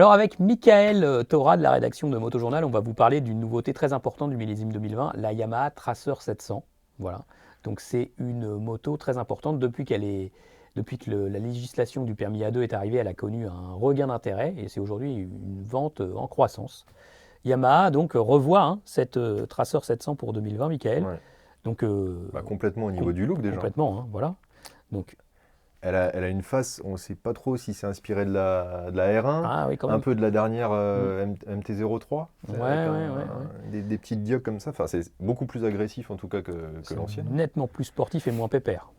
Alors avec Michael Thora de la rédaction de Motojournal, on va vous parler d'une nouveauté très importante du millésime 2020, la Yamaha Tracer 700. Voilà. Donc c'est une moto très importante depuis que la législation du permis A2 est arrivée, elle a connu un regain d'intérêt et c'est aujourd'hui une vente en croissance. Yamaha donc revoit cette Tracer 700 pour 2020, Michael. Ouais. Donc Complètement au niveau du look déjà. complètement, hein, voilà. Donc Elle a une face, on ne sait pas trop si c'est inspiré de la R1, ah oui quand un même. peu de la dernière MT-03, Ouais, avec ouais. des petites diocs comme ça. Enfin, c'est beaucoup plus agressif en tout cas que C'est l'ancienne. nettement plus sportif et moins pépère.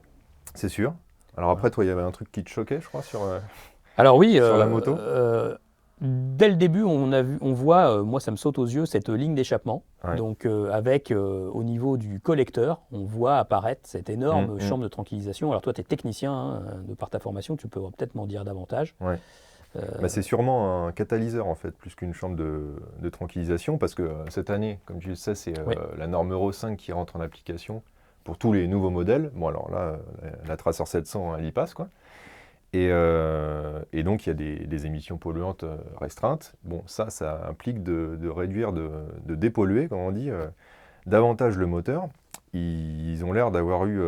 C'est sûr. Alors après, toi, il y avait un truc qui te choquait, je crois, Alors oui, sur la moto. dès le début, on voit, moi ça me saute aux yeux, cette ligne d'échappement. Ouais. Donc avec au niveau du collecteur, on voit apparaître cette énorme Mm. chambre de tranquillisation. Alors toi, tu es technicien, hein, de par ta formation, tu peux peut-être m'en dire davantage. Ouais. C'est sûrement un catalyseur en fait, plus qu'une chambre de tranquillisation, parce que cette année, comme tu le sais, c'est Oui. la norme Euro 5 qui rentre en application pour tous les nouveaux modèles. Bon alors là, la Tracer 700, elle y passe quoi. Et donc il y a des émissions polluantes restreintes. Bon, ça implique de réduire, de dépolluer, comme on dit, davantage le moteur. Ils ont l'air d'avoir eu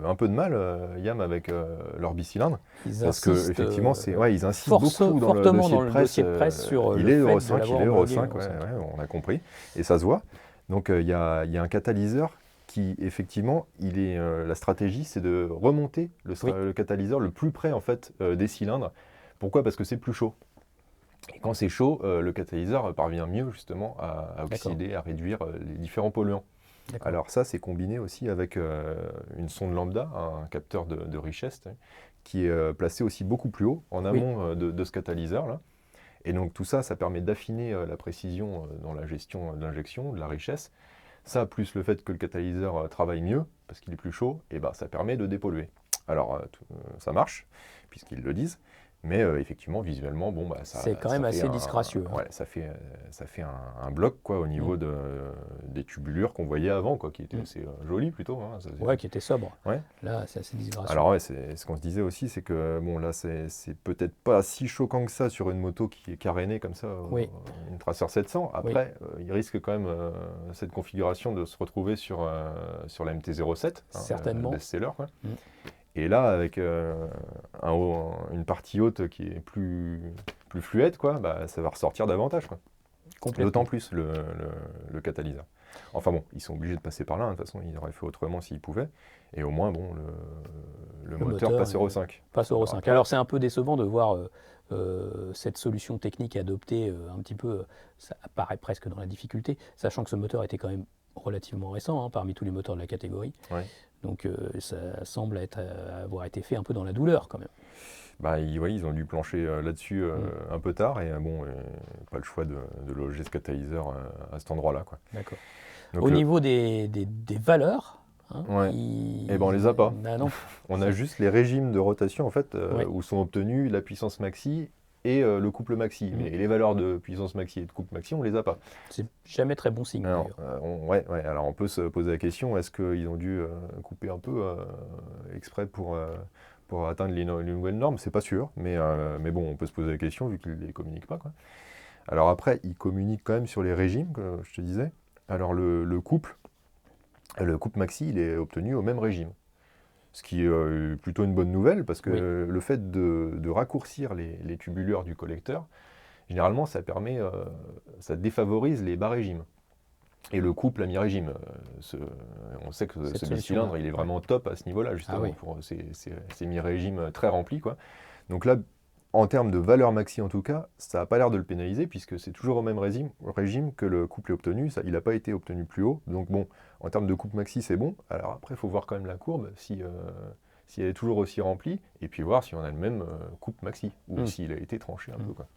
un peu de mal, Yam, avec leur bicylindre. Ils Parce que insistent effectivement, ils insistent beaucoup dans le fortement dossier dans de le presse. dossier de presse sur Il le est fait Euro de 5, l'avoir il est Euro homologué 5, Euro 5. on a compris. Et ça se voit. Donc il y a un catalyseur qui, effectivement, la stratégie, c'est de remonter le catalyseur le plus près en fait, des cylindres. Pourquoi ? Parce que c'est plus chaud. Et quand c'est chaud, le catalyseur parvient mieux justement à oxyder, à réduire les différents polluants. D'accord. Alors ça, c'est combiné aussi avec une sonde lambda, un capteur de richesse, qui est placé aussi beaucoup plus haut, en amont de ce catalyseur-là. Et donc tout ça, ça permet d'affiner la précision dans la gestion de l'injection, de la richesse. Ça, plus le fait que le catalyseur travaille mieux, parce qu'il est plus chaud, et ben, ça permet de dépolluer. Alors ça marche, puisqu'ils le disent. Mais effectivement, visuellement, bon, bah, C'est quand même assez disgracieux. Ouais, ça fait un bloc quoi, au niveau des tubulures qu'on voyait avant, quoi, qui était assez joli plutôt. Hein, Ouais, qui était sobre. Ouais. Là, c'est assez disgracieux. Alors ouais, c'est ce qu'on se disait aussi, c'est que bon là, c'est peut-être pas si choquant que ça sur une moto qui est carénée comme ça, une Tracer 700. Après, il risque quand même cette configuration de se retrouver sur la MT-07, certainement, le best-seller, quoi. Et là, avec une partie haute qui est plus fluette, quoi, bah, ça va ressortir davantage, quoi. D'autant plus le catalyseur. Enfin bon, ils sont obligés de passer par là, hein. De toute façon, ils auraient fait autrement s'ils pouvaient. Et au moins, bon, le moteur passe Euro 5. Passe Euro 5. Alors c'est un peu décevant de voir cette solution technique adoptée un petit peu, ça apparaît presque dans la difficulté, sachant que ce moteur était quand même relativement récent, hein, parmi tous les moteurs de la catégorie. Ouais. Donc ça semble avoir été fait un peu dans la douleur quand même. Bah, ils ont dû plancher là-dessus un peu tard et bon, pas le choix de loger ce catalyseur à cet endroit-là, quoi. D'accord. Donc, au niveau des valeurs, hein, ben on les a pas. Ah non. On a juste les régimes de rotation en fait, où sont obtenus la puissance maxi et le couple maxi. Mais les valeurs de puissance maxi et de couple maxi, on les a pas. C'est jamais très bon signe. Alors, alors on peut se poser la question, est-ce qu'ils ont dû couper un peu exprès pour atteindre les nouvelles normes? C'est pas sûr, mais bon, on peut se poser la question vu qu'ils ne les communiquent pas, quoi. Alors après, ils communiquent quand même sur les régimes, que je te disais. Alors le couple maxi, il est obtenu au même régime. Ce qui est plutôt une bonne nouvelle, parce que le fait de raccourcir les tubulures du collecteur, généralement, ça défavorise les bas régimes. Et le couple à mi-régime, on sait que ce bicylindre, il est vraiment top à ce niveau-là, justement, pour ces mi-régimes très remplis, quoi. Donc là, en termes de valeur maxi en tout cas, ça n'a pas l'air de le pénaliser, puisque c'est toujours au même régime que le couple est obtenu, il n'a pas été obtenu plus haut. Donc bon, en termes de couple maxi, c'est bon. Alors après, il faut voir quand même la courbe, si elle est toujours aussi remplie, et puis voir si on a le même couple maxi, ou s'il a été tranché un peu, quoi.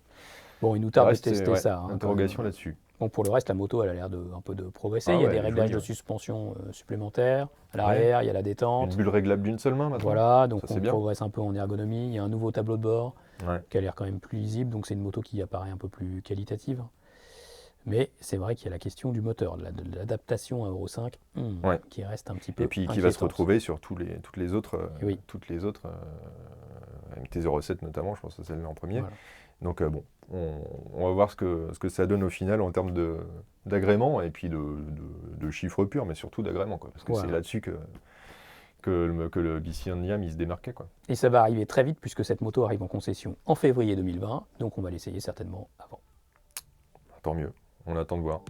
Bon, il nous tarde de tester ça. Hein, interrogation là-dessus. Bon, pour le reste, la moto, elle a l'air un peu de progresser. Il y a des réglages de suspension supplémentaires. À l'arrière, il y a la détente. Une bulle réglable d'une seule main maintenant. Voilà, donc on progresse un peu en ergonomie. Il y a un nouveau tableau de bord qui a l'air quand même plus lisible. Donc c'est une moto qui apparaît un peu plus qualitative. Mais c'est vrai qu'il y a la question du moteur, de l'adaptation à Euro 5, qui reste un petit peu. Et puis qui va se retrouver sur toutes les autres MT-07 notamment, je pense que c'est celle-là en premier. Voilà. Donc bon, on va voir ce que ça donne au final en termes d'agrément et puis de chiffres purs, mais surtout d'agrément, quoi. Parce que Voilà. c'est là-dessus que le BC Indiam il se démarquait, quoi. Et ça va arriver très vite puisque cette moto arrive en concession en février 2020, donc on va l'essayer certainement avant. Tant mieux, on attend de voir.